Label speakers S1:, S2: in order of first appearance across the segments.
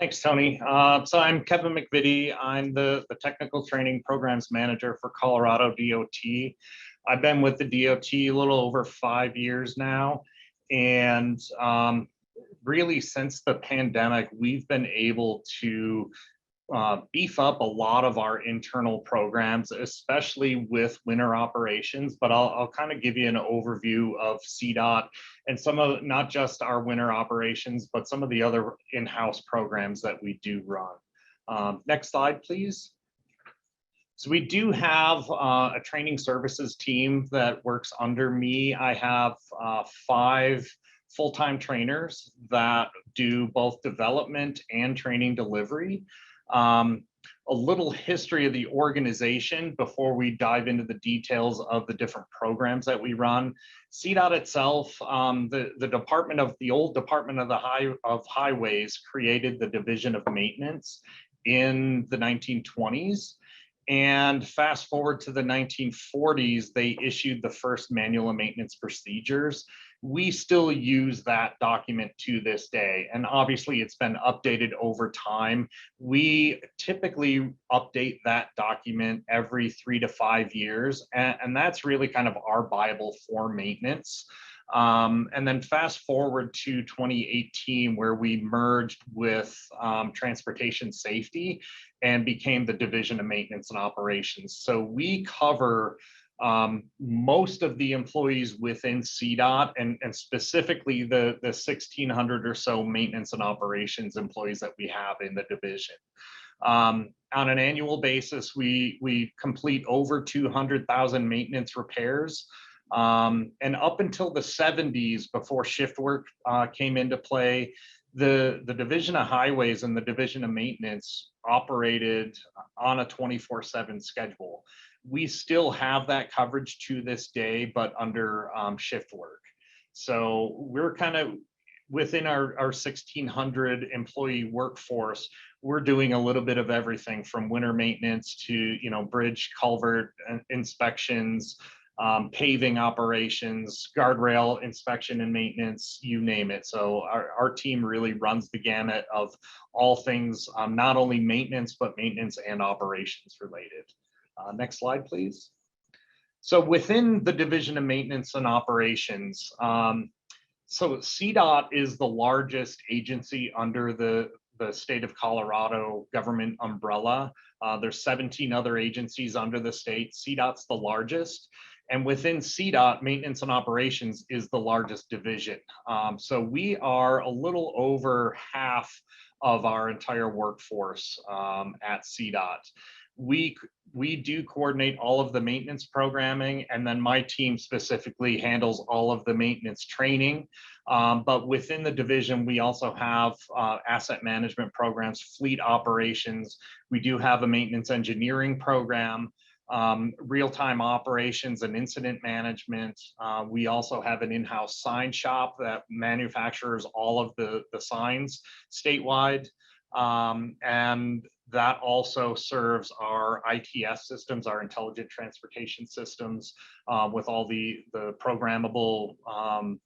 S1: Thanks, Tony. So I'm Kevin MacVittie. I'm the Technical Training Programs Manager for Colorado DOT. I've been with the DOT a little over 5 years now. And really since the pandemic, we've been able to beef up a lot of our internal programs, especially with winter operations. But I'll kind of give you an overview of CDOT and some of not just our winter operations, but some of the other in-house programs that we do run. Next slide, please. So we do have a training services team that works under me. I have 5 full-time trainers that do both development and training delivery. A little history of the organization before we dive into the details of the different programs that we run. CDOT itself, the department of the old Department of Highways created the Division of Maintenance in the 1920s. And fast forward to the 1940s, they issued the first manual of maintenance procedures. We still use that document to this day. And obviously it's been updated over time. We typically update that document every 3 to 5 years. And that's really kind of our Bible for maintenance. And then fast forward to 2018, where we merged with transportation safety and became the Division of Maintenance and Operations. So we cover most of the employees within CDOT and specifically the 1,600 or so maintenance and operations employees that we have in the division. On an annual basis, we complete over 200,000 maintenance repairs. And up until the 70s, before shift work came into play, the Division of Highways and the Division of Maintenance operated on a 24/7 schedule. We still have that coverage to this day, but under shift work. So we're kind of within our 1,600 employee workforce, we're doing a little bit of everything from winter maintenance to, bridge culvert inspections, paving operations, guardrail inspection and maintenance, you name it. So our team really runs the gamut of all things, not only maintenance, but maintenance and operations related. Next slide, please. So within the Division of Maintenance and Operations, so CDOT is the largest agency under the state of Colorado government umbrella. There's 17 other agencies under the state. CDOT's the largest. And within CDOT, Maintenance and Operations is the largest division. So we are a little over half of our entire workforce at CDOT. We do coordinate all of the maintenance programming, and then my team specifically handles all of the maintenance training. But within the division, we also have asset management programs, fleet operations. We do have a maintenance engineering program, real-time operations and incident management. We also have an in-house sign shop that manufactures all of the signs statewide. And that also serves our ITS systems, our intelligent transportation systems, with all the programmable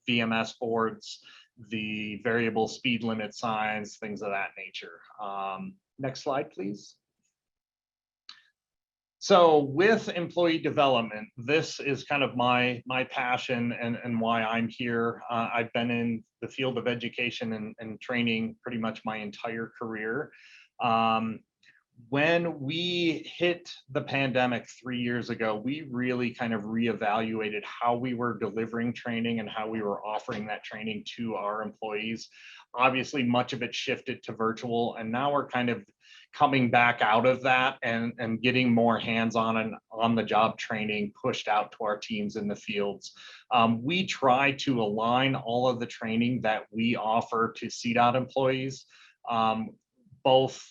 S1: VMS boards, the variable speed limit signs, things of that nature. Next slide, please. So with employee development, this is kind of my passion and why I'm here. I've been in the field of education and training pretty much my entire career. When we hit the pandemic 3 years ago, we really kind of reevaluated how we were delivering training and how we were offering that training to our employees. Obviously, much of it shifted to virtual, and now we're kind of coming back out of that and getting more hands-on and on-the-job training pushed out to our teams in the fields. We try to align all of the training that we offer to CDOT employees, both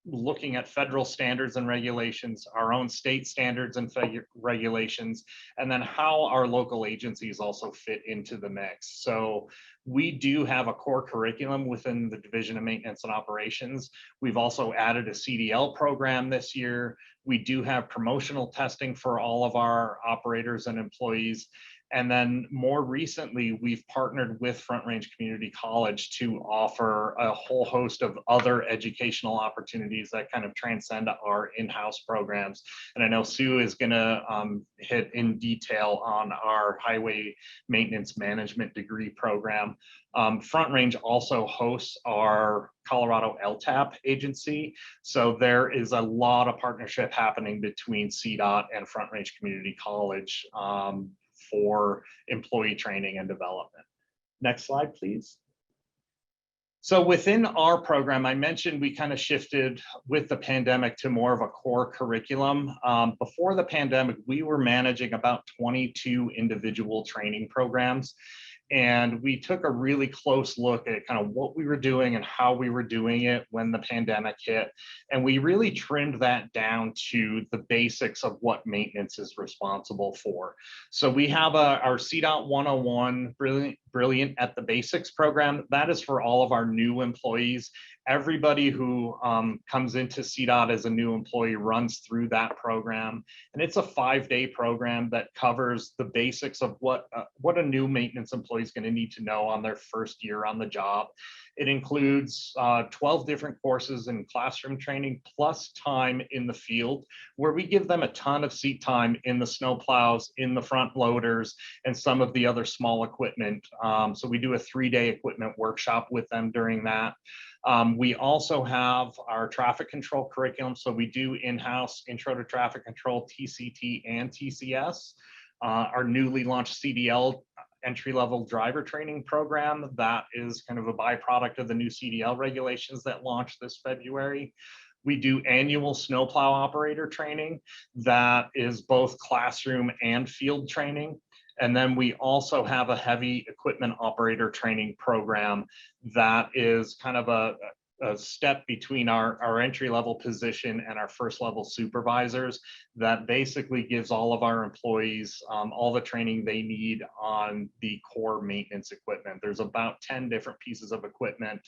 S1: looking at federal standards and regulations, our own state standards and regulations, and then how our local agencies also fit into the mix. So we do have a core curriculum within the Division of Maintenance and Operations. We've also added a CDL program this year. We do have promotional testing for all of our operators and employees. And then more recently, we've partnered with Front Range Community College to offer a whole host of other educational opportunities that kind of transcend our in-house programs. And I know Sue is going to hit in detail on our highway maintenance management degree program. Front Range also hosts our Colorado LTAP agency. So there is a lot of partnership happening between CDOT and Front Range Community College for employee training and development. Next slide, please. So within our program, I mentioned we kind of shifted with the pandemic to more of a core curriculum. Before the pandemic, we were managing about 22 individual training programs. And we took a really close look at kind of what we were doing and how we were doing it when the pandemic hit. And we really trimmed that down to the basics of what maintenance is responsible for. So we have our CDOT 101 Brilliant at the Basics program. That is for all of our new employees. Everybody who comes into CDOT as a new employee runs through that program. And it's a 5-day program that covers the basics of what a new maintenance employee is going to need to know on their first year on the job. It includes 12 different courses in classroom training plus time in the field, where we give them a ton of seat time in the snow plows, in the front loaders, and some of the other small equipment. So we do a 3-day equipment workshop with them during that. We also have our traffic control curriculum. So we do in-house intro to traffic control, TCT and TCS. Our newly launched CDL entry-level driver training program, that is kind of a byproduct of the new CDL regulations that launched this February. We do annual snowplow operator training that is both classroom and field training. And then we also have a heavy equipment operator training program that is kind of a step between our entry-level position and our first-level supervisors that basically gives all of our employees all the training they need on the core maintenance equipment. There's about 10 different pieces of equipment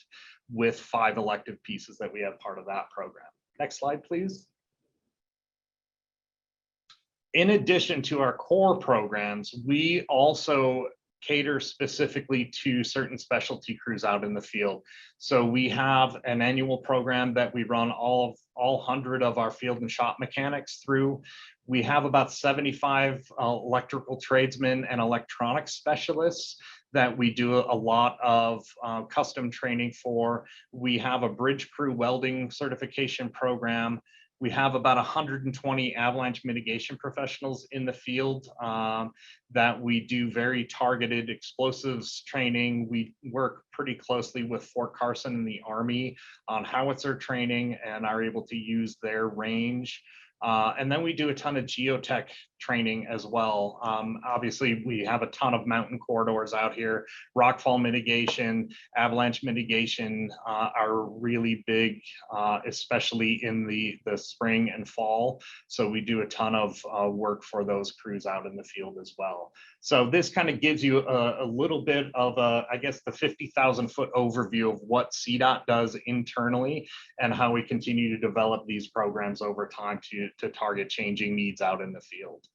S1: with 5 elective pieces that we have part of that program. Next slide, please. In addition to our core programs, we also cater specifically to certain specialty crews out in the field. So we have an annual program that we run all 100 of our field and shop mechanics through. We have about 75 electrical tradesmen and electronics specialists that we do a lot of custom training for. We have a bridge crew welding certification program. We have about 120 avalanche mitigation professionals in the field that we do very targeted explosives training. We work pretty closely with Fort Carson and the Army on howitzer training and are able to use their range. And then we do a ton of geotech training as well. Obviously, we have a ton of mountain corridors out here. Rockfall mitigation, avalanche mitigation are really big, especially in the spring and fall. So we do a ton of work for those crews out in the field as well. So this kind of gives you a little bit of I guess the 50,000-foot overview of what CDOT does internally and how we continue to develop these programs over time to target changing needs out in the field.